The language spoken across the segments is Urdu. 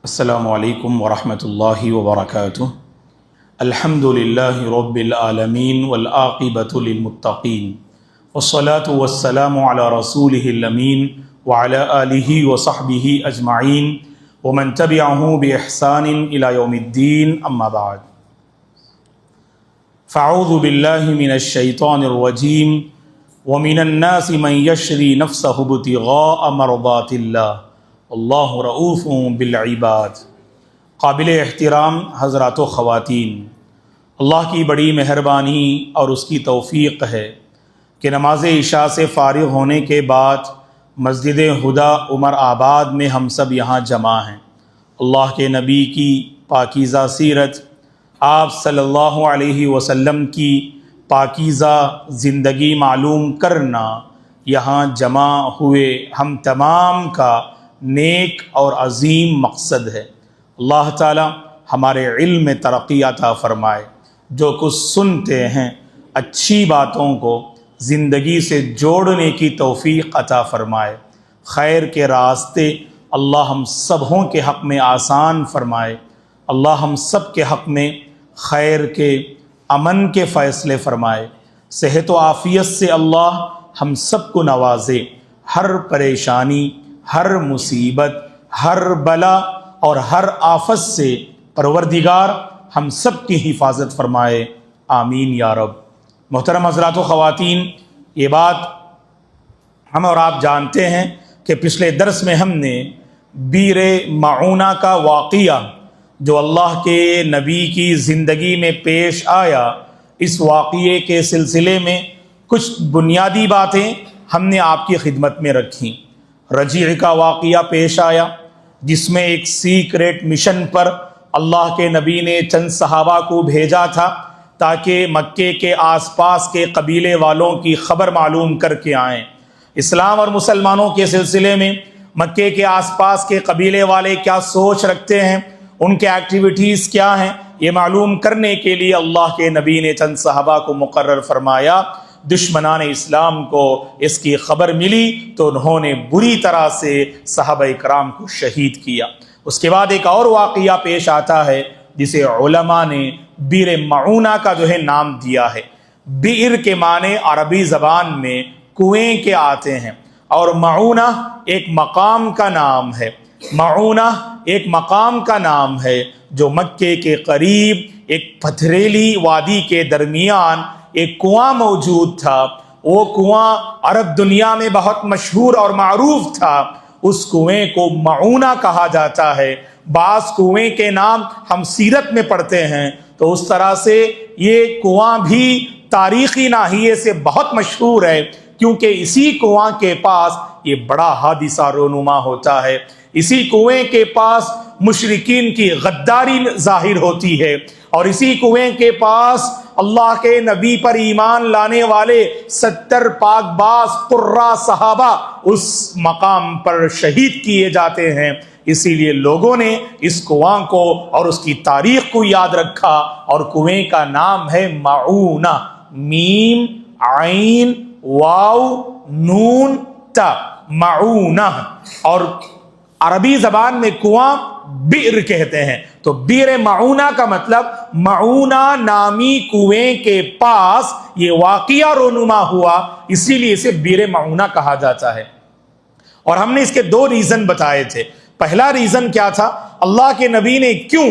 السلام علیکم ورحمۃ اللہ وبرکاتہ۔ الحمد للہ رب العالمین والعاقبۃ للمتقین والصلاة والسلام علی رسولہ الامین وعلی آلہ وصحبہ اجمعین ومن تبعہ بإحسان الی یوم الدین، اما بعد فاعوذ باللہ من الشیطان الرجیم ومن الناس من یشری نفسہ ابتغاء مرضات اللہ اللہ رؤوف بالعباد۔ قابل احترام حضرات و خواتین، اللہ کی بڑی مہربانی اور اس کی توفیق ہے کہ نماز عشاء سے فارغ ہونے کے بعد مسجد ہدیٰ عمر آباد میں ہم سب یہاں جمع ہیں۔ اللہ کے نبی کی پاکیزہ سیرت، آپ صلی اللہ علیہ وسلم کی پاکیزہ زندگی معلوم کرنا یہاں جمع ہوئے ہم تمام کا نیک اور عظیم مقصد ہے۔ اللہ تعالی ہمارے علم میں ترقی عطا فرمائے۔ جو کچھ سنتے ہیں اچھی باتوں کو زندگی سے جوڑنے کی توفیق عطا فرمائے۔ خیر کے راستے اللہ ہم سبوں کے حق میں آسان فرمائے۔ اللہ ہم سب کے حق میں خیر کے، امن کے فیصلے فرمائے۔ صحت و عافیت سے اللہ ہم سب کو نوازے۔ ہر پریشانی، ہر مصیبت، ہر بلا اور ہر آفت سے پروردگار ہم سب کی حفاظت فرمائے، آمین یا رب۔ محترم حضرات و خواتین، یہ بات ہم اور آپ جانتے ہیں کہ پچھلے درس میں ہم نے بئر معونہ کا واقعہ جو اللہ کے نبی کی زندگی میں پیش آیا، اس واقعے کے سلسلے میں کچھ بنیادی باتیں ہم نے آپ کی خدمت میں رکھیں۔ رجیع کا واقعہ پیش آیا جس میں ایک سیکریٹ مشن پر اللہ کے نبی نے چند صحابہ کو بھیجا تھا تاکہ مکے کے آس پاس کے قبیلے والوں کی خبر معلوم کر کے آئیں۔ اسلام اور مسلمانوں کے سلسلے میں مکے کے آس پاس کے قبیلے والے کیا سوچ رکھتے ہیں، ان کے ایکٹیویٹیز کیا ہیں، یہ معلوم کرنے کے لیے اللہ کے نبی نے چند صحابہ کو مقرر فرمایا۔ دشمنان اسلام کو اس کی خبر ملی تو انہوں نے بری طرح سے صحابہ کرام کو شہید کیا۔ اس کے بعد ایک اور واقعہ پیش آتا ہے جسے علماء نے بئر معونہ کا نام دیا ہے۔ بئر کے معنی عربی زبان میں کنویں کے آتے ہیں، اور معونہ ایک مقام کا نام ہے۔ معونہ ایک مقام کا نام ہے جو مکے کے قریب ایک پتھریلی وادی کے درمیان ایک کنواں موجود تھا۔ وہ کنواں عرب دنیا میں بہت مشہور اور معروف تھا۔ اس کنویں کو معونہ کہا جاتا ہے۔ بعض کنویں کے نام ہم سیرت میں پڑھتے ہیں، تو اس طرح سے یہ کنواں بھی تاریخی ناحیے سے بہت مشہور ہے، کیونکہ اسی کنواں کے پاس یہ بڑا حادثہ رونما ہوتا ہے۔ اسی کنویں کے پاس مشرکین کی غداری ظاہر ہوتی ہے، اور اسی کنویں کے پاس اللہ کے نبی پر ایمان لانے والے 70 پاک باز قرہ صحابہ اس مقام پر شہید کیے جاتے ہیں۔ اسی لیے لوگوں نے اس کنواں کو اور اس کی تاریخ کو یاد رکھا، اور کنویں کا نام ہے معونہ، میم عین واو نون تا، معونہ۔ اور عربی زبان میں کنواں بئر کہتے ہیں، تو بئر معونہ کا مطلب معونہ نامی کنویں کے پاس یہ واقعہ رونما ہوا، اسی لیے اسے بئر معونہ کہا جاتا ہے۔ اور ہم نے اس کے 2 ریزن بتائے تھے۔ پہلا ریزن کیا تھا؟ اللہ کے نبی نے کیوں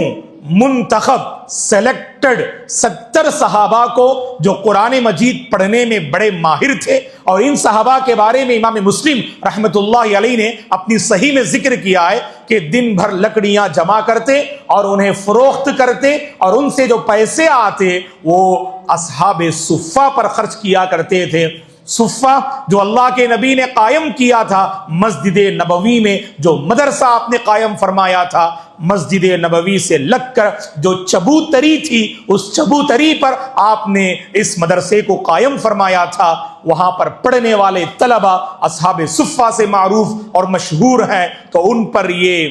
منتخب سلیکٹڈ 70 صحابہ کو جو قرآن مجید پڑھنے میں بڑے ماہر تھے، اور ان صحابہ کے بارے میں امام مسلم رحمۃ اللہ علیہ نے اپنی صحیح میں ذکر کیا ہے کہ دن بھر لکڑیاں جمع کرتے اور انہیں فروخت کرتے، اور ان سے جو پیسے آتے وہ اصحاب صفہ پر خرچ کیا کرتے تھے۔ صفہ جو اللہ کے نبی نے قائم کیا تھا مسجد نبوی میں، جو مدرسہ آپ نے قائم فرمایا تھا، مسجد نبوی سے لگ کر جو چبوتری تھی، اس چبوتری پر آپ نے اس مدرسے کو قائم فرمایا تھا۔ وہاں پر پڑھنے والے طلبہ اصحاب صفہ سے معروف اور مشہور ہیں، تو ان پر یہ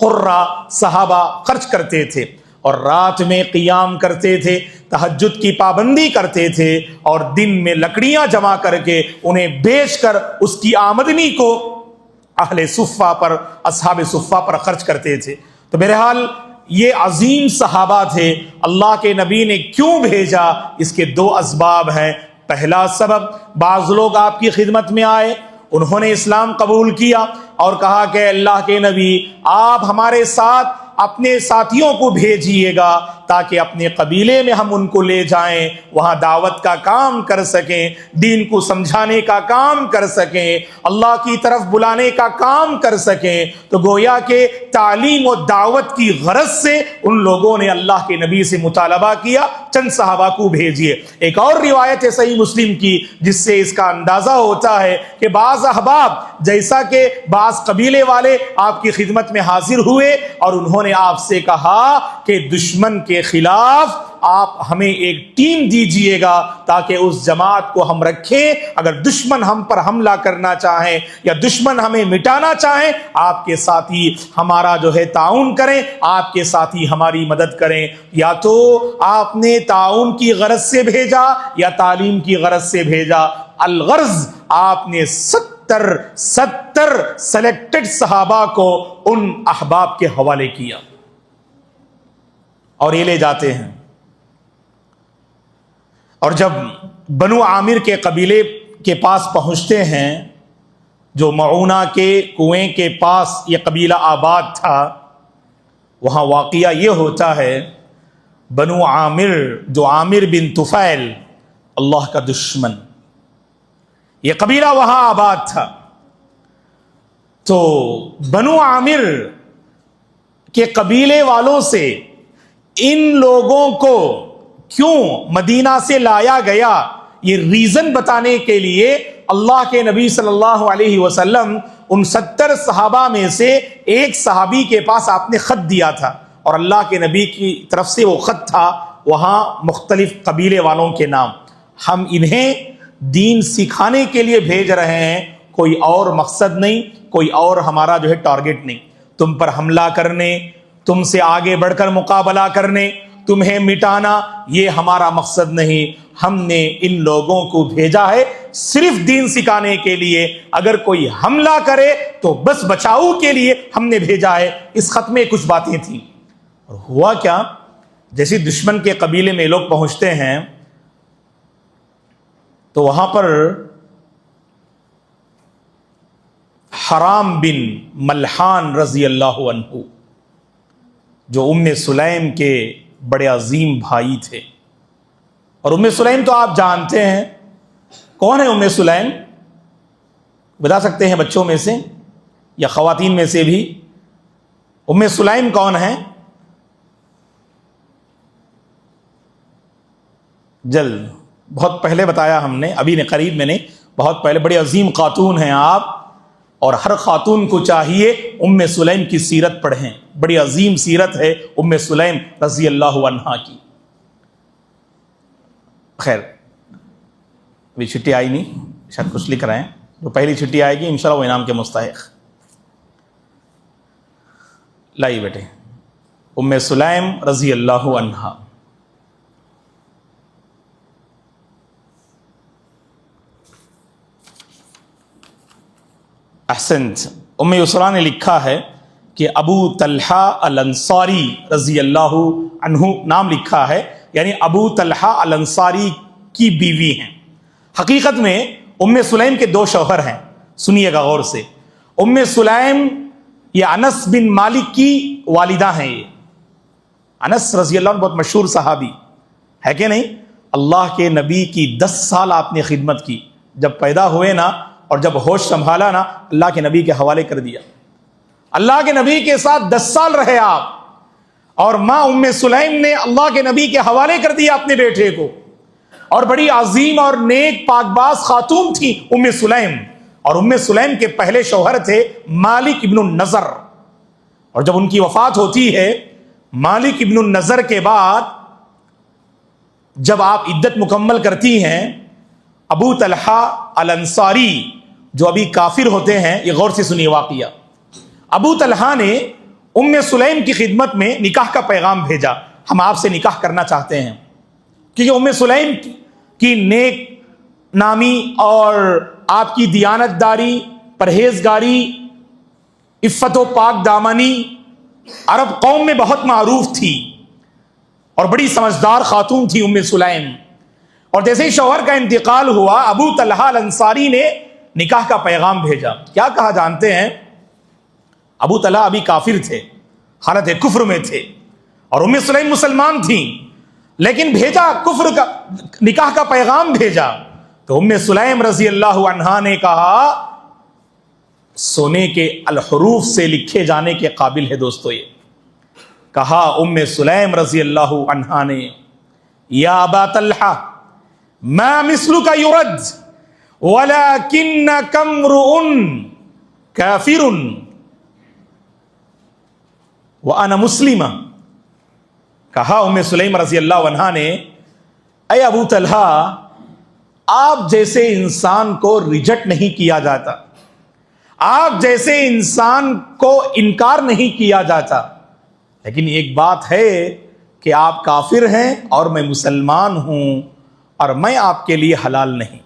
قرہ صحابہ خرچ کرتے تھے، اور رات میں قیام کرتے تھے، تہجد کی پابندی کرتے تھے، اور دن میں لکڑیاں جمع کر کے انہیں بیچ کر اس کی آمدنی کو اہل صفہ پر، اصحاب صفہ پر خرچ کرتے تھے۔ تو بہرحال یہ عظیم صحابہ تھے، اللہ کے نبی نے کیوں بھیجا؟ اس کے دو اسباب ہیں۔ پہلا سبب، بعض لوگ آپ کی خدمت میں آئے، انہوں نے اسلام قبول کیا اور کہا کہ اللہ کے نبی آپ ہمارے ساتھ اپنے ساتھیوں کو بھیجیے گا تاکہ اپنے قبیلے میں ہم ان کو لے جائیں، وہاں دعوت کا کام کر سکیں، دین کو سمجھانے کا کام کر سکیں، اللہ کی طرف بلانے کا کام کر سکیں۔ تو گویا کہ تعلیم و دعوت کی غرض سے ان لوگوں نے اللہ کے نبی سے مطالبہ کیا چند صحابہ کو بھیجیے۔ ایک اور روایت ہے صحیح مسلم کی جس سے اس کا اندازہ ہوتا ہے کہ بعض احباب جیسا کہ بعض قبیلے والے آپ کی خدمت میں حاضر ہوئے اور انہوں نے آپ سے کہا کہ دشمن کے خلاف آپ ہمیں ایک ٹیم دیجئے گا تاکہ اس جماعت کو ہم رکھیں، اگر دشمن ہم پر حملہ کرنا چاہیں یا دشمن ہمیں مٹانا چاہیں، آپ کے ساتھی ہمارا جو ہے تعاون کریں، آپ کے ساتھی ہماری مدد کریں۔ یا تو آپ نے تعاون کی غرض سے بھیجا یا تعلیم کی غرض سے بھیجا، الغرض آپ نے 70 سلیکٹڈ صحابہ کو ان احباب کے حوالے کیا اور یہ لے جاتے ہیں۔ اور جب بنو عامر کے قبیلے کے پاس پہنچتے ہیں، جو معونہ کے کنویں کے پاس یہ قبیلہ آباد تھا، وہاں واقعہ یہ ہوتا ہے، بنو عامر جو عامر بن طفیل اللہ کا دشمن، یہ قبیلہ وہاں آباد تھا۔ تو بنو عامر کے قبیلے والوں سے ان لوگوں کو کیوں مدینہ سے لایا گیا، یہ ریزن بتانے کے لیے اللہ کے نبی صلی اللہ علیہ وسلم ان 70 صحابہ میں سے ایک صحابی کے پاس آپ نے خط دیا تھا، اور اللہ کے نبی کی طرف سے وہ خط تھا، وہاں مختلف قبیلے والوں کے نام۔ ہم انہیں دین سکھانے کے لیے بھیج رہے ہیں، کوئی اور مقصد نہیں، کوئی اور ہمارا جو ہے ٹارگٹ نہیں، تم پر حملہ کرنے، تم سے آگے بڑھ کر مقابلہ کرنے، تمہیں مٹانا، یہ ہمارا مقصد نہیں۔ ہم نے ان لوگوں کو بھیجا ہے صرف دین سکھانے کے لیے، اگر کوئی حملہ کرے تو بس بچاؤ کے لیے ہم نے بھیجا ہے۔ اس خط میں کچھ باتیں تھیں، اور ہوا کیا، جیسے دشمن کے قبیلے میں لوگ پہنچتے ہیں تو وہاں پر حرام بن ملحان رضی اللہ عنہ، جو ام سلیم کے بڑے عظیم بھائی تھے، اور ام سلیم تو آپ جانتے ہیں کون ہے۔ ام سلیم بتا سکتے ہیں بچوں میں سے یا خواتین میں سے بھی؟ ام سلیم کون ہے؟ جلد، بہت پہلے بتایا ہم نے، ابھی نے قریب میں نے، بہت پہلے، بڑی عظیم خاتون ہیں آپ، اور ہر خاتون کو چاہیے ام سلیم کی سیرت پڑھیں، بڑی عظیم سیرت ہے ام سلیم رضی اللہ عنہا کی۔ خیر، ابھی چھٹی آئی نہیں، شاید کچھ لکھ رہے ہیں، جو پہلی چھٹی آئے گی انشاءاللہ وہ انعام کے مستحق۔ لائیے بیٹے، ام سلیم رضی اللہ عنہا۔ احسنت، ام یسرا نے لکھا ہے کہ ابو طلحہ الانصاری رضی اللہ عنہ نام لکھا ہے، یعنی ابو طلحہ الانصاری کی بیوی ہیں۔ حقیقت میں ام سلیم کے دو شوہر ہیں، سنیے گا غور سے۔ ام سلیم یہ انس بن مالک کی والدہ ہیں۔ یہ انس رضی اللہ عنہ بہت مشہور صحابی ہے کہ نہیں؟ اللہ کے نبی کی 10 سال آپ نے خدمت کی، جب پیدا ہوئے نا اور جب ہوش سنبھالا نا، اللہ کے نبی کے حوالے کر دیا، اللہ کے نبی کے ساتھ 10 سال رہے آپ، اور ماں ام سلیم نے اللہ کے نبی کے حوالے کر دیا اپنے بیٹے کو، اور بڑی عظیم اور نیک پاک باز خاتون تھی ام سلیم۔ اور ام سلیم کے پہلے شوہر تھے مالک ابن النضر، اور جب ان کی وفات ہوتی ہے مالک ابن النضر کے بعد، جب آپ عدت مکمل کرتی ہیں، ابو طلحہ الانصاری جو ابھی کافر ہوتے ہیں، یہ غور سے سنیے واقعہ، ابو طلحہ نے ام سلیم کی خدمت میں نکاح کا پیغام بھیجا، ہم آپ سے نکاح کرنا چاہتے ہیں، کیونکہ ام سلیم کی نیک نامی اور آپ کی دیانت داری، پرہیزگاری عفت و پاک دامنی عرب قوم میں بہت معروف تھی اور بڑی سمجھدار خاتون تھی ام سلیم. اور جیسے ہی شوہر کا انتقال ہوا ابو طلحہ الانصاری نے نکاح کا پیغام بھیجا. کیا کہا جانتے ہیں؟ ابو طلحہ ابھی کافر تھے، حالت کفر میں تھے، اور ام سلیم مسلمان تھیں، لیکن بھیجا کفر کا نکاح کا پیغام بھیجا. تو ام سلیم رضی اللہ عنہا نے کہا سونے کے الحروف سے لکھے جانے کے قابل ہے دوستو. یہ کہا ام سلیم رضی اللہ عنہا نے یا ابا طلحہ ما مثلک یرد ولکنک امرؤ کافر وانا مسلمہ. کہا ام سلیم رضی اللہ عنہا نے اے ابو طلحہ آپ جیسے انسان کو ریجیکٹ نہیں کیا جاتا، آپ جیسے انسان کو انکار نہیں کیا جاتا، لیکن ایک بات ہے کہ آپ کافر ہیں اور میں مسلمان ہوں اور میں آپ کے لیے حلال نہیں.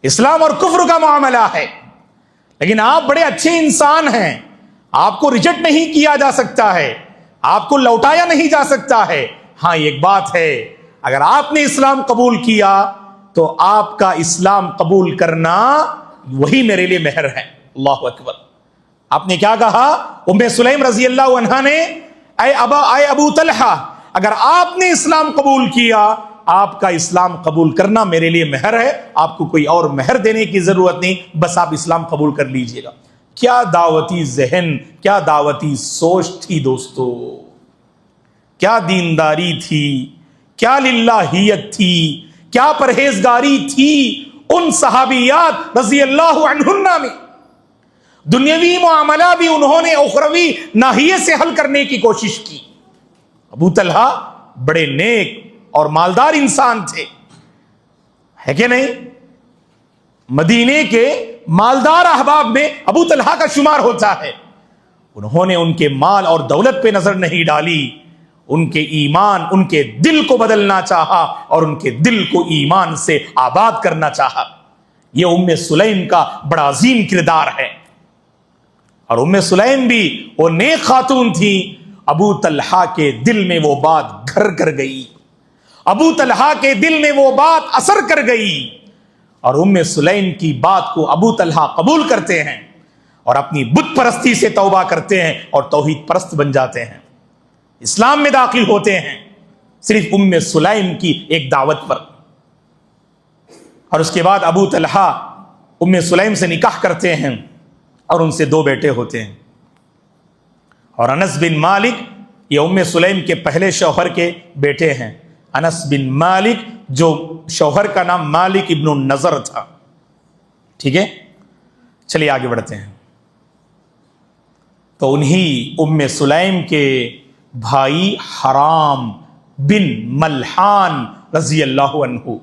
اسلام اور کفر کا معاملہ ہے، لیکن آپ بڑے اچھے انسان ہیں، آپ کو ریجیکٹ نہیں کیا جا سکتا ہے، آپ کو لوٹایا نہیں جا سکتا ہے. ہاں ایک بات ہے، اگر آپ نے اسلام قبول کیا تو آپ کا اسلام قبول کرنا وہی میرے لیے مہر ہے. اللہ اکبر. آپ نے کیا کہا؟ ام سلیم رضی اللہ عنہا نے اے ابو طلحہ اگر آپ نے اسلام قبول کیا آپ کا اسلام قبول کرنا میرے لیے مہر ہے، آپ کو کوئی اور مہر دینے کی ضرورت نہیں، بس آپ اسلام قبول کر لیجئے گا. کیا دعوتی ذہن، کیا دعوتی سوچ تھی دوستو، کیا دینداری تھی، کیا للہیت تھی، کیا پرہیزگاری تھی ان صحابیات رضی اللہ عنہن میں. دنیاوی معاملہ بھی انہوں نے اخروی ناحیے سے حل کرنے کی کوشش کی. ابو طلحہ بڑے نیک اور مالدار انسان تھے، ہے کہ نہیں؟ مدینے کے مالدار احباب میں ابو طلحہ کا شمار ہوتا ہے. انہوں نے ان کے مال اور دولت پہ نظر نہیں ڈالی، ان کے ایمان، ان کے دل کو بدلنا چاہا اور ان کے دل کو ایمان سے آباد کرنا چاہا. یہ ام سلیم کا بڑا عظیم کردار ہے. اور ام سلیم بھی وہ نیک خاتون تھی. ابو طلحہ کے دل میں وہ بات گھر کر گئی، ابو طلحہ کے دل میں وہ بات اثر کر گئی، اور ام سلیم کی بات کو ابو طلحہ قبول کرتے ہیں اور اپنی بت پرستی سے توبہ کرتے ہیں اور توحید پرست بن جاتے ہیں، اسلام میں داخل ہوتے ہیں صرف ام سلیم کی ایک دعوت پر. اور اس کے بعد ابو طلحہ ام سلیم سے نکاح کرتے ہیں اور ان سے 2 بیٹے ہوتے ہیں. اور انس بن مالک یہ ام سلیم کے پہلے شوہر کے بیٹے ہیں. انس بن مالک جو شوہر کا نام مالک ابن النضر تھا. ٹھیک ہے، چلیے آگے بڑھتے ہیں. تو انہی ام سلیم کے بھائی حرام بن ملحان رضی اللہ عنہ،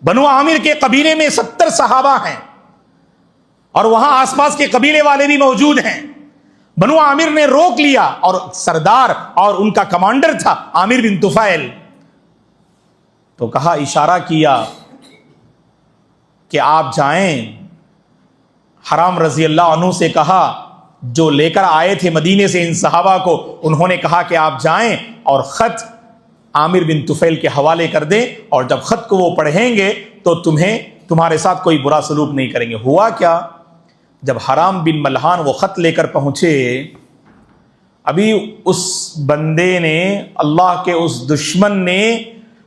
بنو عامر کے قبیلے میں 70 صحابہ ہیں اور وہاں آس پاس کے قبیلے والے بھی موجود ہیں. بنو عامر نے روک لیا اور سردار اور ان کا کمانڈر تھا عامر بن طفیل. تو کہا، اشارہ کیا کہ آپ جائیں. حرام رضی اللہ عنہ سے کہا، جو لے کر آئے تھے مدینے سے ان صحابہ کو، انہوں نے کہا کہ آپ جائیں اور خط عامر بن طفیل کے حوالے کر دیں، اور جب خط کو وہ پڑھیں گے تو تمہارے ساتھ کوئی برا سلوک نہیں کریں گے. ہوا کیا؟ جب حرام بن ملحان وہ خط لے کر پہنچے، ابھی اس بندے نے، اللہ کے اس دشمن نے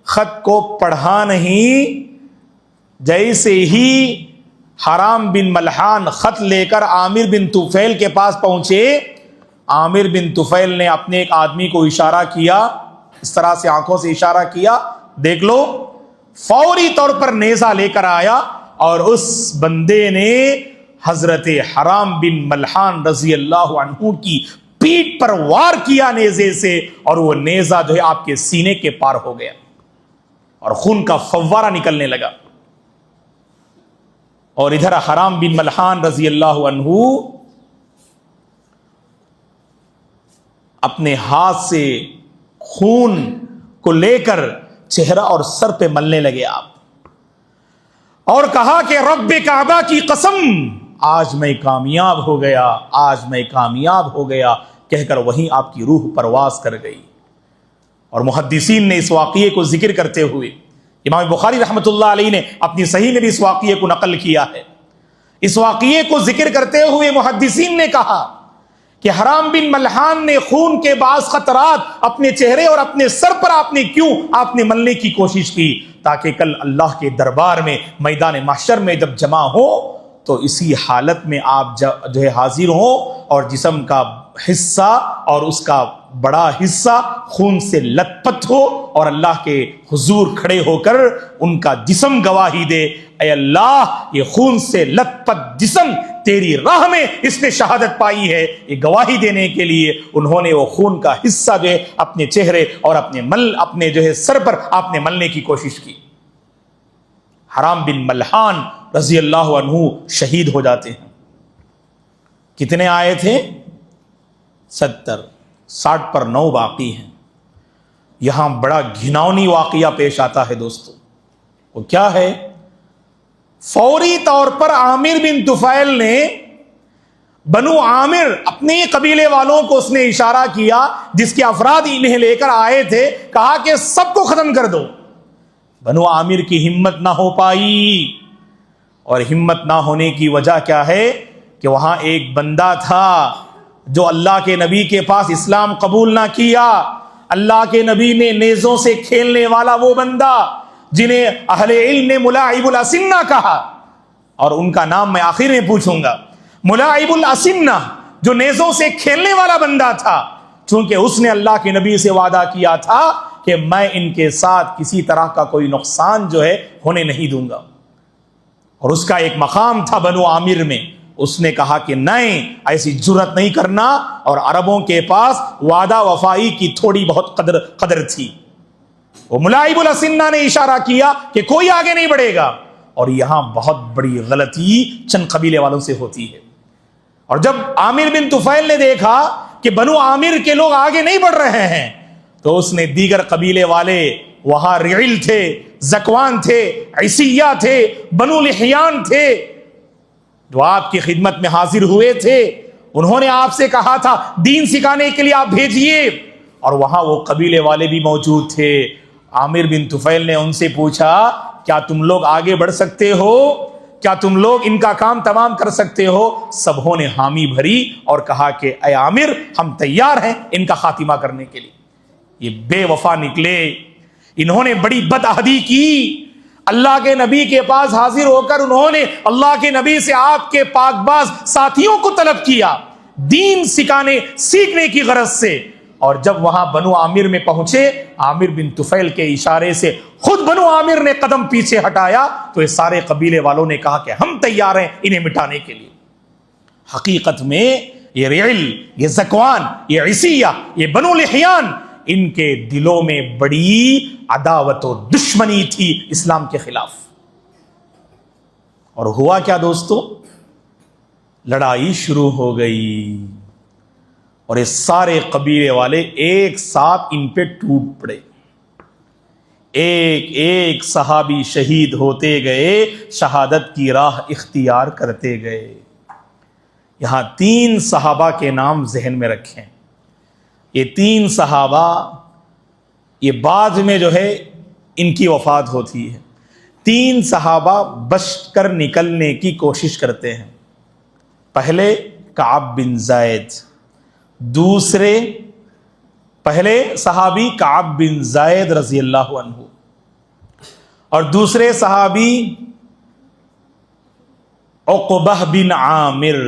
خط کو پڑھا نہیں. جیسے ہی حرام بن ملحان خط لے کر عامر بن طفیل کے پاس پہنچے، عامر بن طفیل نے اپنے ایک آدمی کو اشارہ کیا، اس طرح سے آنکھوں سے اشارہ کیا، دیکھ لو. فوری طور پر نیزہ لے کر آیا اور اس بندے نے حضرت حرام بن ملحان رضی اللہ عنہ کی پیٹھ پر وار کیا نیزے سے، اور وہ نیزہ جو ہے آپ کے سینے کے پار ہو گیا اور خون کا فوارہ نکلنے لگا. اور ادھر حرام بن ملحان رضی اللہ عنہ اپنے ہاتھ سے خون کو لے کر چہرہ اور سر پہ ملنے لگے آپ، اور کہا کہ رب کعبہ کی قسم، آج میں کامیاب ہو گیا، آج میں کامیاب ہو گیا کہہ کر وہیں آپ کی روح پرواز کر گئی۔ اور محدثین نے اس واقعے کو ذکر کرتے ہوئے، امام بخاری رحمۃ اللہ علیہ نے اپنی صحیح میں بھی اس واقعے کو نقل کیا ہے، اس واقعے کو ذکر کرتے ہوئے محدثین نے کہا کہ حرام بن ملحان نے خون کے بعض قطرات اپنے چہرے اور اپنے سر پر آپ نے ملنے کی کوشش کی تاکہ کل اللہ کے دربار میں میدان محشر میں جب جمع ہو تو اسی حالت میں آپ جو ہے حاضر ہوں اور جسم کا حصہ اور اس کا بڑا حصہ خون سے لت پت ہو اور اللہ کے حضور کھڑے ہو کر ان کا جسم گواہی دے، اے اللہ یہ خون سے لت پت جسم تیری راہ میں اس نے شہادت پائی ہے۔ یہ گواہی دینے کے لیے انہوں نے وہ خون کا حصہ جو ہے اپنے چہرے اور اپنے جو ہے سر پر آپ نے ملنے کی کوشش کی۔ حرام بن ملحان رضی اللہ عنہ شہید ہو جاتے ہیں۔ کتنے آئے تھے؟ 70، 60 پر 9 باقی ہیں۔ یہاں بڑا گھناؤنی واقعہ پیش آتا ہے دوستو، وہ کیا ہے؟ فوری طور پر عامر بن طفیل نے بنو عامر اپنے قبیلے والوں کو اس نے اشارہ کیا جس کے افراد انہیں لے کر آئے تھے، کہا کہ سب کو ختم کر دو۔ بنو عامر کی ہمت نہ ہو پائی، اور ہمت نہ ہونے کی وجہ کیا ہے کہ وہاں ایک بندہ تھا جو اللہ کے نبی کے پاس اسلام قبول نہ کیا۔ اللہ کے نبی نے نیزوں سے کھیلنے والا وہ بندہ جنہیں اہل علم نے ملاعب الاسنہ کہا، اور ان کا نام میں آخر میں پوچھوں گا، ملاعب الاسنہ جو نیزوں سے کھیلنے والا بندہ تھا، چونکہ اس نے اللہ کے نبی سے وعدہ کیا تھا کہ میں ان کے ساتھ کسی طرح کا کوئی نقصان جو ہے ہونے نہیں دوں گا، اور اس کا ایک مقام تھا بنو عامر میں۔ اس نے کہا کہ نہیں، ایسی جرت نہیں کرنا، اور عربوں کے پاس وعدہ وفائی کی تھوڑی بہت قدر تھی۔ وہ ملاعب الاسنہ نے اشارہ کیا کہ کوئی آگے نہیں بڑھے گا، اور یہاں بہت بڑی غلطی چند قبیلے والوں سے ہوتی ہے۔ اور جب عامر بن طفیل نے دیکھا کہ بنو عامر کے لوگ آگے نہیں بڑھ رہے ہیں تو اس نے دیگر قبیلے والے، وہاں رعیل تھے، زکوان تھے، عیسیہ تھے، بنو لحیان تھے، جو آپ کی خدمت میں حاضر ہوئے تھے، انہوں نے آپ سے کہا تھا دین سکھانے کے لیے آپ بھیجیے، اور وہاں وہ قبیلے والے بھی موجود تھے۔ عامر بن طفیل نے ان سے پوچھا کیا تم لوگ آگے بڑھ سکتے ہو؟ کیا تم لوگ ان کا کام تمام کر سکتے ہو؟ سبوں نے حامی بھری اور کہا کہ اے عامر، ہم تیار ہیں ان کا خاتمہ کرنے کے لیے۔ یہ بے وفا نکلے، انہوں نے بڑی بدعہدی کی، اللہ کے نبی کے پاس حاضر ہو کر انہوں نے اللہ کے نبی سے آپ کے پاک باز ساتھیوں کو طلب کیا دین سیکھنے کی غرض سے، اور جب وہاں بنو عامر میں پہنچے، عامر بن طفیل کے اشارے سے خود بنو عامر نے قدم پیچھے ہٹایا تو یہ سارے قبیلے والوں نے کہا کہ ہم تیار ہیں انہیں مٹانے کے لیے۔ حقیقت میں یہ رعیل، یہ زکوان، یہ عیسیہ، یہ بنو لحیان، ان کے دلوں میں بڑی عداوت و دشمنی تھی اسلام کے خلاف۔ اور ہوا کیا دوستو؟ لڑائی شروع ہو گئی، اور یہ سارے قبیلے والے ایک ساتھ ان پہ ٹوٹ پڑے، ایک ایک صحابی شہید ہوتے گئے، شہادت کی راہ اختیار کرتے گئے۔ یہاں 3 صحابہ کے نام ذہن میں رکھیں۔ یہ 3 صحابہ، یہ بعد میں جو ہے ان کی وفات ہوتی ہے۔ 3 صحابہ بچ کر نکلنے کی کوشش کرتے ہیں۔ پہلے کعب بن زید، پہلے صحابی کعب بن زید رضی اللہ عنہ، اور دوسرے صحابی عقبہ بن عامر،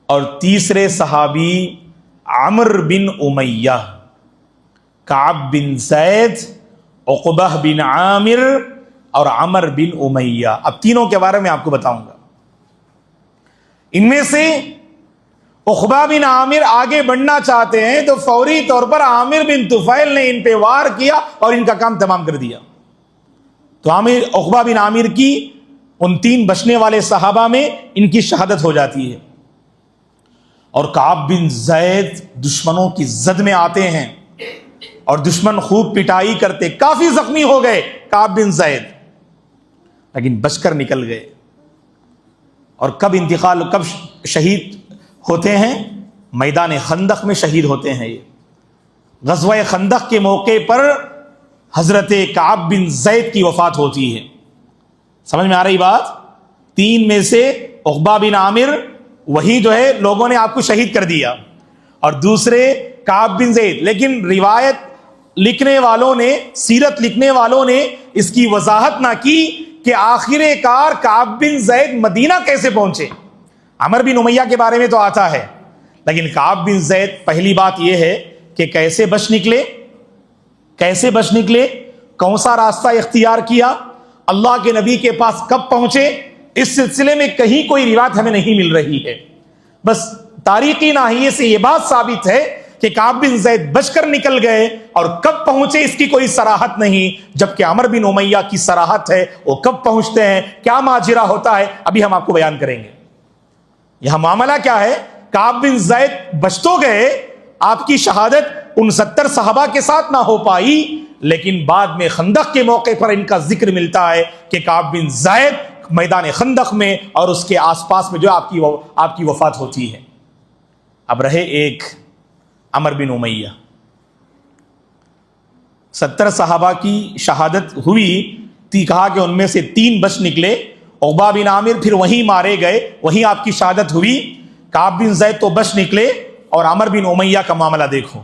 اور تیسرے صحابی عمر بن امیہ۔ کعب بن زید، عقبہ بن عامر اور عمر بن امیہ۔ اب تینوں کے بارے میں آپ کو بتاؤں گا۔ ان میں سے عقبہ بن عامر آگے بڑھنا چاہتے ہیں تو فوری طور پر عامر بن طفیل نے ان پہ وار کیا اور ان کا کام تمام کر دیا۔ تو عقبہ بن عامر کی ان 3 بچنے والے صحابہ میں ان کی شہادت ہو جاتی ہے، اور کعب بن زید دشمنوں کی زد میں آتے ہیں، اور دشمن خوب پٹائی کرتے، کافی زخمی ہو گئے کعب بن زید، لیکن بچ کر نکل گئے۔ اور کب انتقال، کب شہید ہوتے ہیں؟ میدان خندق میں شہید ہوتے ہیں یہ۔ غزوہ خندق کے موقع پر حضرت کعب بن زید کی وفات ہوتی ہے۔ سمجھ میں آ رہی بات؟ 3 میں سے عقبہ بن عامر وہی جو ہے لوگوں نے آپ کو شہید کر دیا، اور دوسرے کعب بن زید۔ لیکن روایت لکھنے والوں نے، سیرت لکھنے والوں نے اس کی وضاحت نہ کی کہ آخر کار کعب بن زید مدینہ کیسے پہنچے۔ عمر بن امیہ کے بارے میں تو آتا ہے، لیکن کعب بن زید، پہلی بات یہ ہے کہ کیسے بچ نکلے، کیسے بچ نکلے، کون سا راستہ اختیار کیا، اللہ کے نبی کے پاس کب پہنچے، اس سلسلے میں کہیں کوئی روایت ہمیں نہیں مل رہی ہے۔ بس تاریخی ناحیے سے یہ بات ثابت ہے کہ کعب بن زید بچ کر نکل گئے، اور کب پہنچے اس کی کوئی صراحت نہیں، جبکہ عمر بن امیہ کی صراحت ہے، وہ کب پہنچتے ہیں، کیا ماجرا ہوتا ہے، ابھی ہم آپ کو بیان کریں گے۔ یہاں معاملہ کیا ہے؟ کعب بن زید بچ تو گئے، آپ کی شہادت ان 70 صحابہ کے ساتھ نہ ہو پائی، لیکن بعد میں خندق کے موقع پر ان کا ذکر ملتا ہے کہ کعب بن زید میدان خندق میں اور اس کے آس پاس میں جو آپ کی وفات ہوتی ہے۔ اب رہے ایک عمر بن امیہ۔ 70 صحابہ کی شہادت ہوئی تھی، کہا کہ ان میں سے 3 بچ نکلے، عقبہ بن عامر پھر وہیں مارے گئے، وہیں آپ کی شہادت ہوئی، کعب بن زید تو بچ نکلے، اور عمر بن امیہ کا معاملہ دیکھو۔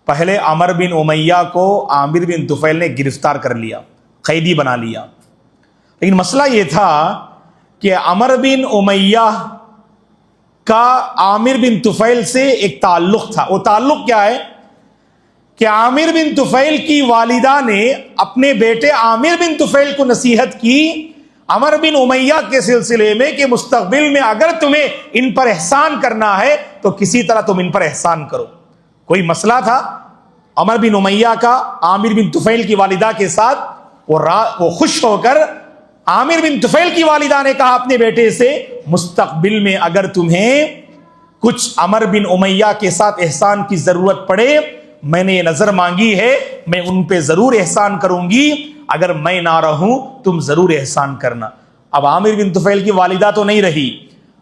پہلے عمر بن امیہ کو عامر بن طفیل نے گرفتار کر لیا، قیدی بنا لیا، لیکن مسئلہ یہ تھا کہ عمر بن امیہ کا عامر بن طفیل سے ایک تعلق تھا۔ وہ تعلق کیا ہے کہ عامر بن طفیل کی والدہ نے اپنے بیٹے عامر بن طفیل کو نصیحت کی عمر بن امیہ کے سلسلے میں کہ مستقبل میں اگر تمہیں ان پر احسان کرنا ہے تو کسی طرح تم ان پر احسان کرو۔ کوئی مسئلہ تھا عمر بن امیہ کا عامر بن طفیل کی والدہ کے ساتھ، وہ خوش ہو کر عامر بن طفیل کی والدہ نے کہا اپنے بیٹے سے، مستقبل میں اگر تمہیں کچھ عمر بن امیہ کے ساتھ احسان کی ضرورت پڑے، میں نے یہ نظر مانگی ہے، میں ان پہ ضرور احسان کروں گی، اگر میں نہ رہوں تم ضرور احسان کرنا۔ اب عامر بن طفیل کی والدہ تو نہیں رہی،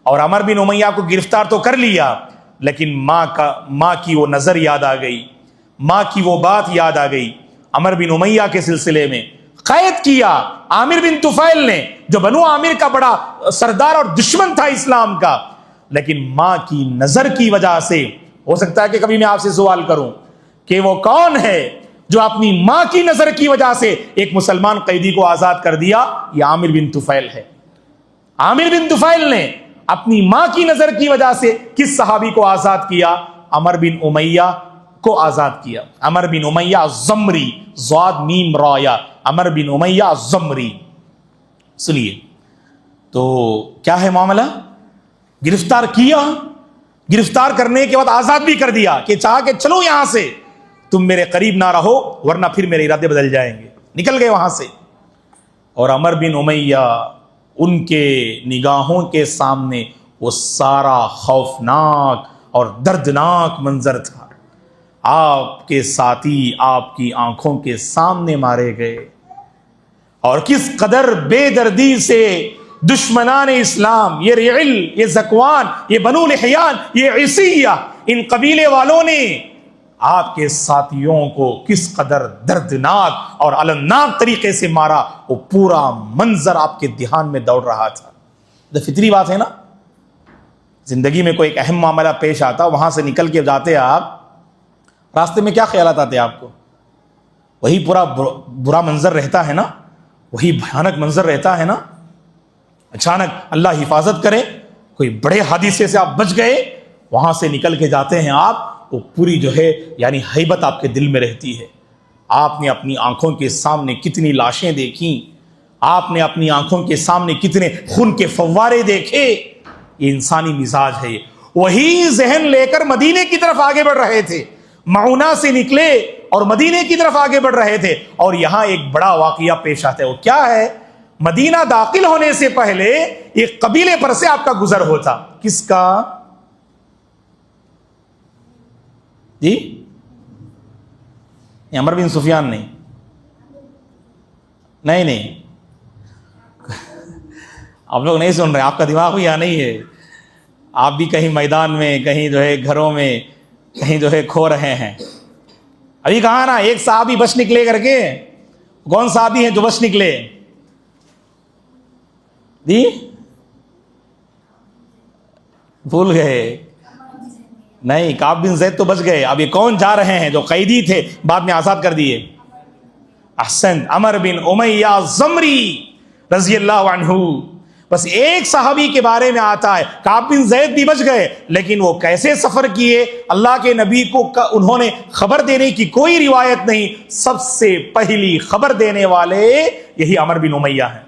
اور عمر بن امیہ کو گرفتار تو کر لیا، لیکن ماں کی وہ نظر یاد آ گئی، ماں کی وہ بات یاد آ گئی۔ عمر بن امیہ کے سلسلے میں قید کیا عامر بن طفیل نے، جو بنو عامر کا بڑا سردار اور دشمن تھا اسلام کا، لیکن ماں کی نظر کی وجہ سے، ہو سکتا ہے کہ کبھی میں آپ سے سوال کروں کہ وہ کون ہے جو اپنی ماں کی نظر کی وجہ سے ایک مسلمان قیدی کو آزاد کر دیا؟ یہ عامر بن طفیل ہے۔ عامر بن طفیل نے اپنی ماں کی نظر کی وجہ سے کس صحابی کو آزاد کیا؟ عمر بن امیہ کو آزاد کیا۔ عمر بن امیہ الزمری، ضاد میم را یا، عمر بن امیہ الزمری۔ سنیے تو کیا ہے معاملہ؟ گرفتار کیا، گرفتار کرنے کے بعد آزاد بھی کر دیا کہ چاہا کہ چلو یہاں سے، تم میرے قریب نہ رہو ورنہ پھر میرے ارادے بدل جائیں گے۔ نکل گئے وہاں سے، اور عمر بن امیہ ان کے نگاہوں کے سامنے وہ سارا خوفناک اور دردناک منظر تھا۔ آپ کے ساتھی آپ کی آنکھوں کے سامنے مارے گئے، اور کس قدر بے دردی سے دشمنان اسلام، یہ رعل، یہ زکوان، یہ بنو لحیان، یہ عیسیہ، ان قبیلے والوں نے آپ کے ساتھیوں کو کس قدر دردناک اور المناک طریقے سے مارا، وہ پورا منظر آپ کے دھیان میں دوڑ رہا تھا۔ تو فطری بات ہے نا، زندگی میں کوئی ایک اہم معاملہ پیش آتا، وہاں سے نکل کے جاتے آپ، راستے میں کیا خیالات آتے آپ کو؟ وہی پورا برا منظر رہتا ہے نا، وہی بھیانک منظر رہتا ہے نا۔ اچانک اللہ حفاظت کرے کوئی بڑے حادثے سے آپ بچ گئے، وہاں سے نکل کے جاتے ہیں آپ، وہ پوری جو ہے یعنی ہیبت آپ کے دل میں رہتی ہے۔ آپ نے اپنی آنکھوں کے سامنے کتنی لاشیں دیکھیں، آپ نے اپنی آنکھوں کے سامنے کتنے خون کے فوارے دیکھے۔ یہ انسانی مزاج ہے۔ وہی ذہن لے کر مدینے کی طرف آگے بڑھ رہے تھے، معونہ سے نکلے اور مدینے کی طرف آگے بڑھ رہے تھے، اور یہاں ایک بڑا واقعہ پیش آتا ہے۔ وہ کیا ہے؟ مدینہ داخل ہونے سے پہلے ایک قبیلے پر سے آپ کا گزر ہوتا۔ کس کا؟ جی عمر بن سفیان نہیں، آپ لوگ نہیں سن رہے، آپ کا دماغ بھی یہاں نہیں ہے، آپ بھی کہیں میدان میں، کہیں جو ہے گھروں میں، کہیں جو ہے کھو رہے ہیں۔ ابھی کہا نا ایک صحابی بچ نکلے کر کے، کون صحابی ہیں جو بچ نکلے؟ جی بھول گئے؟ نہیں، کعب بن زید تو بچ گئے۔ اب یہ کون جا رہے ہیں جو قیدی تھے بعد میں آزاد کر دیے؟ احسن، عمر بن امیہ زمری رضی اللہ عنہ۔ بس ایک صحابی کے بارے میں آتا ہے، کعب بن زید بھی بچ گئے، لیکن وہ کیسے سفر کیے اللہ کے نبی کو انہوں نے خبر دینے کی کوئی روایت نہیں۔ سب سے پہلی خبر دینے والے یہی عمر بن امیہ ہیں۔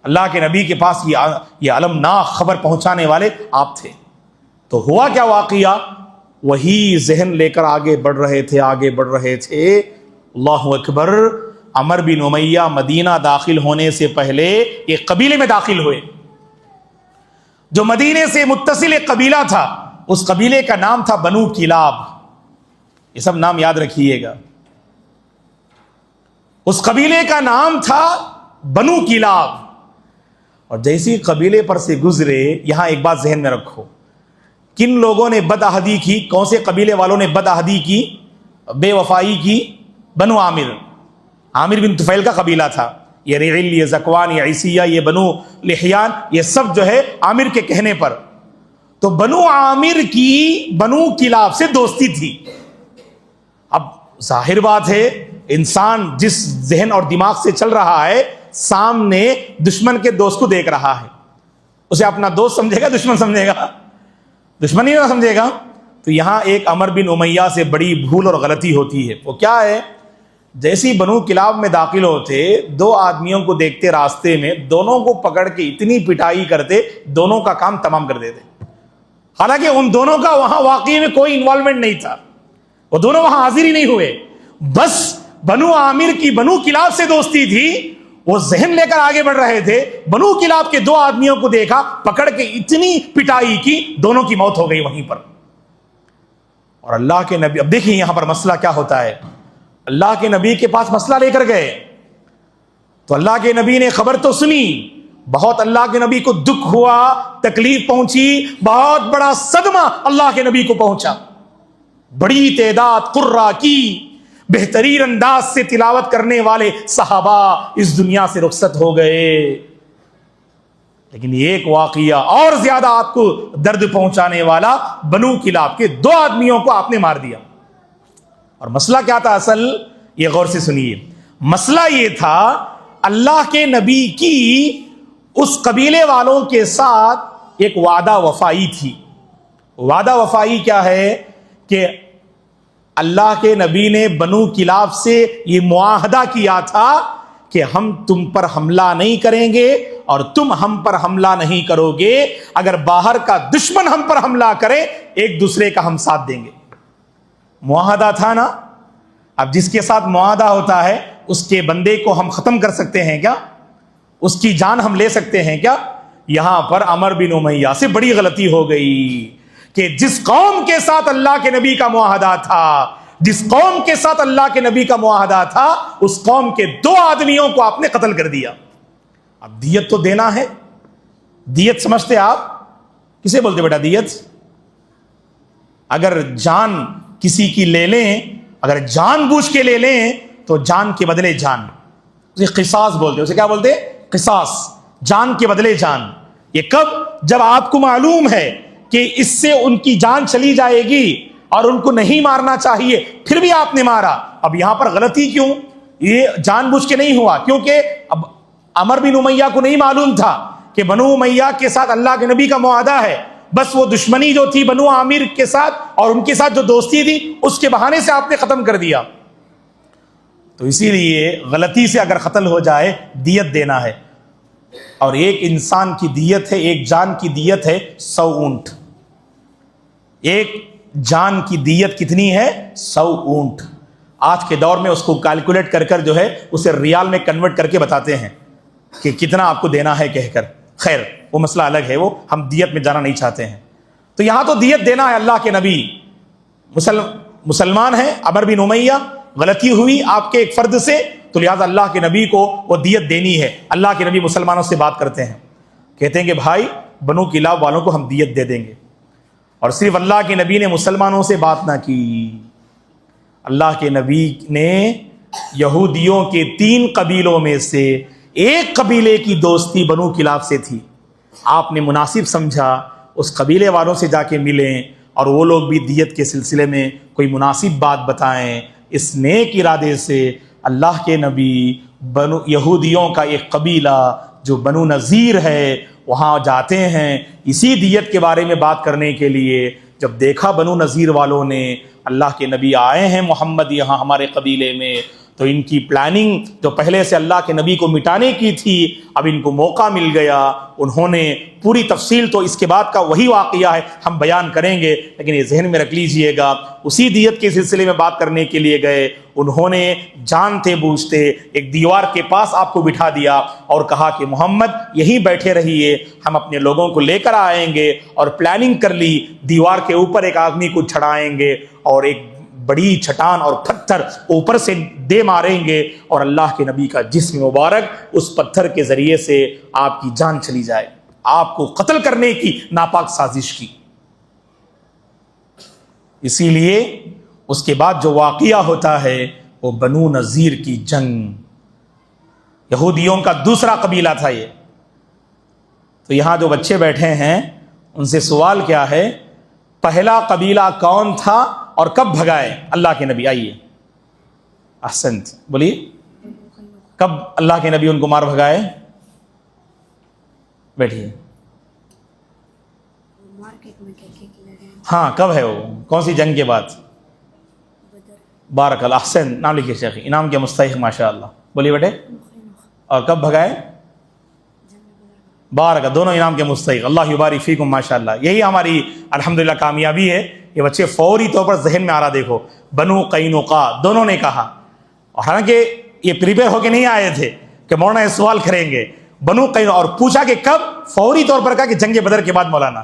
اللہ کے نبی کے پاس یہ المناک خبر پہنچانے والے آپ تھے۔ تو ہوا کیا واقعہ؟ وہی ذہن لے کر آگے بڑھ رہے تھے۔ اللہ اکبر۔ عمر بن امیہ مدینہ داخل ہونے سے پہلے ایک قبیلے میں داخل ہوئے، جو مدینے سے متصل ایک قبیلہ تھا، اس قبیلے کا نام تھا بنو کلاب۔ یہ سب نام یاد رکھیے گا۔ اس قبیلے کا نام تھا بنو کلاب۔ اور جیسی قبیلے پر سے گزرے، یہاں ایک بات ذہن میں رکھو، کن لوگوں نے بدعہدی کی؟ کون سے قبیلے والوں نے بدعہدی کی، بے وفائی کی؟ بنو عامر بن طفیل کا قبیلہ تھا۔ یہ ریعل، یہ زکوان، یہ عیسیہ، یہ بنو لحیان، یہ سب جو ہے عامر کے کہنے پر۔ تو بنو عامر کی بنو کلاب سے دوستی تھی۔ اب ظاہر بات ہے، انسان جس ذہن اور دماغ سے چل رہا ہے، سامنے دشمن کے دوست کو دیکھ رہا ہے، اسے اپنا دوست سمجھے گا دشمن سمجھے گا؟ دشمن ہی نہ سمجھے گا۔ تو یہاں ایک عمر بن امیہ سے بڑی بھول اور غلطی ہوتی ہے۔ وہ کیا ہے؟ جیسی بنو کلاب میں داخل ہوتے، دو آدمیوں کو دیکھتے راستے میں، دونوں کو پکڑ کے اتنی پٹائی کرتے، دونوں کا کام تمام کر دیتے۔ حالانکہ ان دونوں کا وہاں واقعی میں کوئی انوالومنٹ نہیں تھا، وہ دونوں وہاں حاضر ہی نہیں ہوئے، بس بنو عامر کی بنو کلاب سے دوستی تھی۔ وہ ذہن لے کر آگے بڑھ رہے تھے، بنو کلاب کے دو آدمیوں کو دیکھا، پکڑ کے اتنی پٹائی کی، دونوں کی موت ہو گئی وہیں پر۔ اور اللہ کے نبی، اب دیکھیں یہاں پر مسئلہ کیا ہوتا ہے۔ اللہ کے نبی کے پاس مسئلہ لے کر گئے تو اللہ کے نبی نے خبر تو سنی، بہت اللہ کے نبی کو دکھ ہوا، تکلیف پہنچی، بہت بڑا صدمہ اللہ کے نبی کو پہنچا۔ بڑی تعداد قرہ کی، بہترین انداز سے تلاوت کرنے والے صحابہ اس دنیا سے رخصت ہو گئے۔ لیکن ایک واقعہ اور زیادہ آپ کو درد پہنچانے والا، بنو کلاب کے دو آدمیوں کو آپ نے مار دیا۔ اور مسئلہ کیا تھا اصل؟ یہ غور سے سنیے۔ مسئلہ یہ تھا، اللہ کے نبی کی اس قبیلے والوں کے ساتھ ایک وعدہ وفائی تھی۔ وعدہ وفائی کیا ہے کہ اللہ کے نبی نے بنو کلاب سے یہ معاہدہ کیا تھا کہ ہم تم پر حملہ نہیں کریں گے اور تم ہم پر حملہ نہیں کرو گے۔ اگر باہر کا دشمن ہم پر حملہ کرے، ایک دوسرے کا ہم ساتھ دیں گے۔ معاہدہ تھا نا۔ اب جس کے ساتھ معاہدہ ہوتا ہے، اس کے بندے کو ہم ختم کر سکتے ہیں کیا؟ اس کی جان ہم لے سکتے ہیں کیا؟ یہاں پر عمر بن امیہ سے بڑی غلطی ہو گئی کہ جس قوم کے ساتھ اللہ کے نبی کا معاہدہ تھا، جس قوم کے ساتھ اللہ کے نبی کا معاہدہ تھا، اس قوم کے دو آدمیوں کو آپ نے قتل کر دیا۔ اب دیت تو دینا ہے۔ دیت سمجھتے آپ؟ کسے بولتے بیٹا دیت؟ اگر جان کسی کی لے لیں، اگر جان بوجھ کے لے لیں تو جان کے بدلے جان، اسے قصاص بولتے ہیں۔ اسے کیا بولتے ہیں؟ قصاص، جان کے بدلے جان۔ یہ کب؟ جب آپ کو معلوم ہے کہ اس سے ان کی جان چلی جائے گی اور ان کو نہیں مارنا چاہیے، پھر بھی آپ نے مارا۔ اب یہاں پر غلطی کیوں؟ یہ جان بوجھ کے نہیں ہوا، کیونکہ اب عمر بن امیہ کو نہیں معلوم تھا کہ بنو امیہ کے ساتھ اللہ کے نبی کا معاہدہ ہے، بس وہ دشمنی جو تھی بنو عامر کے ساتھ اور ان کے ساتھ جو دوستی تھی، اس کے بہانے سے آپ نے ختم کر دیا۔ تو اسی لیے غلطی سے اگر قتل ہو جائے، دیت دینا ہے، اور ایک انسان کی دیت ہے، ایک جان کی دیت ہے 100 اونٹ۔ ایک جان کی دیت کتنی ہے؟ 100 اونٹ۔ آج کے دور میں اس کو کیلکولیٹ کر کر جو ہے اسے ریال میں کنورٹ کر کے بتاتے ہیں کہ کتنا آپ کو دینا ہے کہہ کر۔ خیر وہ مسئلہ الگ ہے، وہ ہم دیت میں جانا نہیں چاہتے ہیں۔ تو یہاں تو دیت دینا ہے۔ اللہ کے نبی مسلمان ہیں، عمر بن امیہ، غلطی ہوئی آپ کے ایک فرد سے، تو لہٰذا اللہ کے نبی کو وہ دیت دینی ہے۔ اللہ کے نبی مسلمانوں سے بات کرتے ہیں، کہتے ہیں کہ بھائی بنو کلاب والوں کو ہم دیت دے دیں گے، اور صرف اللہ کے نبی نے مسلمانوں سے بات نہ کی، اللہ کے نبی نے یہودیوں کے 3 قبیلوں میں سے ایک قبیلے کی دوستی بنو کلاب سے تھی، آپ نے مناسب سمجھا اس قبیلے والوں سے جا کے ملیں اور وہ لوگ بھی دیت کے سلسلے میں کوئی مناسب بات بتائیں۔ اس نیک ارادے سے اللہ کے نبی یہودیوں کا ایک قبیلہ جو بنو نذیر ہے وہاں جاتے ہیں اسی دیت کے بارے میں بات کرنے کے لیے۔ جب دیکھا بنو نذیر والوں نے اللہ کے نبی آئے ہیں محمد یہاں ہمارے قبیلے میں، تو ان کی پلاننگ جو پہلے سے اللہ کے نبی کو مٹانے کی تھی اب ان کو موقع مل گیا۔ انہوں نے پوری تفصیل تو اس کے بعد کا وہی واقعہ ہے ہم بیان کریں گے، لیکن یہ ذہن میں رکھ لیجئے گا اسی دیت کے سلسلے میں بات کرنے کے لیے گئے، انہوں نے جانتے بوجھتے ایک دیوار کے پاس آپ کو بٹھا دیا اور کہا کہ محمد یہیں بیٹھے رہیے، ہم اپنے لوگوں کو لے کر آئیں گے، اور پلاننگ کر لی دیوار کے اوپر ایک آدمی کو چڑھائیں گے اور ایک بڑی چٹان اور پتھر اوپر سے دے ماریں گے اور اللہ کے نبی کا جسم مبارک اس پتھر کے ذریعے سے آپ کی جان چلی جائے، آپ کو قتل کرنے کی ناپاک سازش کی۔ اسی لیے اس کے بعد جو واقعہ ہوتا ہے وہ بنو نذیر کی جنگ، یہودیوں کا دوسرا قبیلہ تھا یہ۔ تو یہاں جو بچے بیٹھے ہیں ان سے سوال کیا ہے، پہلا قبیلہ کون تھا اور کب بھگائے اللہ کے نبی؟ آئیے احسنت بولیے، کب اللہ کے نبی ان کو مار بھگائے؟ بیٹھیے، ہاں کب ہے وہ، کون سی جنگ کے بعد؟ بارک اللہ، احسن، نام لکھیے شیخ، انعام کے مستحق ماشاء اللہ، بولیے بیٹے، اور کب بھگائے؟ بارک، دونوں انعام کے مستحق، اللہ یبارک فیکم ماشاء اللہ۔ یہی ہماری الحمدللہ کامیابی ہے، یہ بچے فوری طور پر ذہن میں آ رہا، دیکھو بنو قینقاع دونوں نے کہا، اور حالانکہ یہ پریپیئر ہو کے نہیں آئے تھے کہ مولانا یہ سوال کریں گے، بنو قینقاع، اور پوچھا کہ کب، فوری طور پر کہا کہ جنگ بدر کے بعد مولانا۔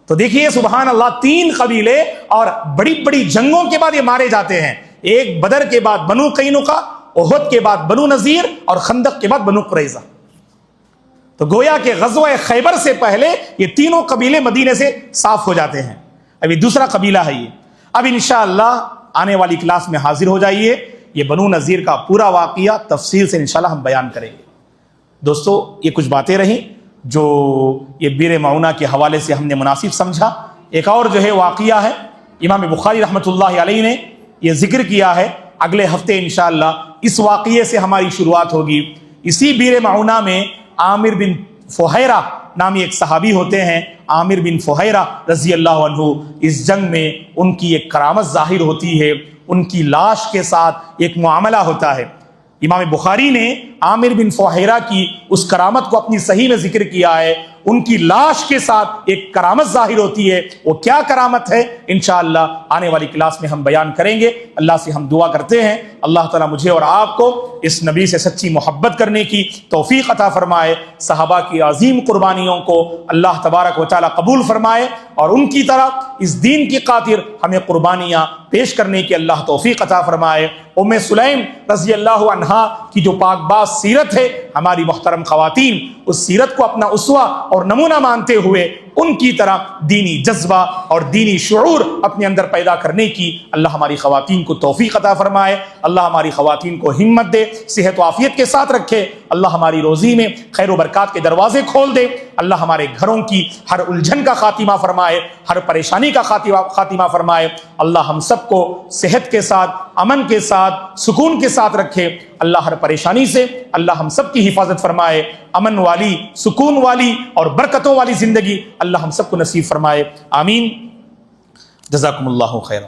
تو دیکھیے سبحان اللہ، 3 قبیلے اور بڑی بڑی جنگوں کے بعد یہ مارے جاتے ہیں، ایک بدر کے بعد بنو قینقاع، احد کے بعد بنو نذیر، اور خندق کے بعد بنو قریظہ۔ تو گویا کہ غزوہ خیبر سے پہلے یہ تینوں قبیلے مدینے سے صاف ہو جاتے ہیں۔ ابھی دوسرا قبیلہ ہے یہ، اب انشاءاللہ آنے والی کلاس میں حاضر ہو جائیے، یہ بنو نذیر کا پورا واقعہ تفصیل سے انشاءاللہ ہم بیان کریں گے۔ دوستو یہ کچھ باتیں رہیں جو یہ بیر معونہ کے حوالے سے ہم نے مناسب سمجھا۔ ایک اور جو ہے واقعہ ہے، امام بخاری رحمۃ اللہ علیہ نے یہ ذکر کیا ہے، اگلے ہفتے انشاءاللہ اس واقعے سے ہماری شروعات ہوگی۔ اسی بیر معونہ میں عامر بن فہیرہ نامی ایک صحابی ہوتے ہیں، عامر بن فہیرہ رضی اللہ عنہ، اس جنگ میں ان کی ایک کرامت ظاہر ہوتی ہے، ان کی لاش کے ساتھ ایک معاملہ ہوتا ہے۔ امام بخاری نے عامر بن فہیرہ کی اس کرامت کو اپنی صحیح میں ذکر کیا ہے، ان کی لاش کے ساتھ ایک کرامت ظاہر ہوتی ہے، وہ کیا کرامت ہے انشاءاللہ آنے والی کلاس میں ہم بیان کریں گے۔ اللہ سے ہم دعا کرتے ہیں اللہ تعالیٰ مجھے اور آپ کو اس نبی سے سچی محبت کرنے کی توفیق عطا فرمائے، صحابہ کی عظیم قربانیوں کو اللہ تبارک و تعالیٰ قبول فرمائے، اور ان کی طرح اس دین کی خاطر ہمیں قربانیاں پیش کرنے کی اللہ توفیق عطا فرمائے۔ ام سلیم رضی اللہ عنہا کی جو پاک باز سیرت ہے، ہماری محترم خواتین اس سیرت کو اپنا اسوہ اور نمونہ مانتے ہوئے ان کی طرح دینی جذبہ اور دینی شعور اپنے اندر پیدا کرنے کی اللہ ہماری خواتین کو توفیق عطا فرمائے، اللہ ہماری خواتین کو ہمت دے، صحت و عافیت کے ساتھ رکھے، اللہ ہماری روزی میں خیر و برکات کے دروازے کھول دے، اللہ ہمارے گھروں کی ہر الجھن کا خاتمہ فرمائے، ہر پریشانی کا خاتمہ فرمائے، اللہ ہم سب کو صحت کے ساتھ، امن کے ساتھ، سکون کے ساتھ رکھے، اللہ ہر پریشانی سے اللہ ہم سب کی حفاظت فرمائے، امن والی، سکون والی اور برکتوں والی زندگی اللہ ہم سب کو نصیب فرمائے، آمین۔ جزاکم اللہ خیرا۔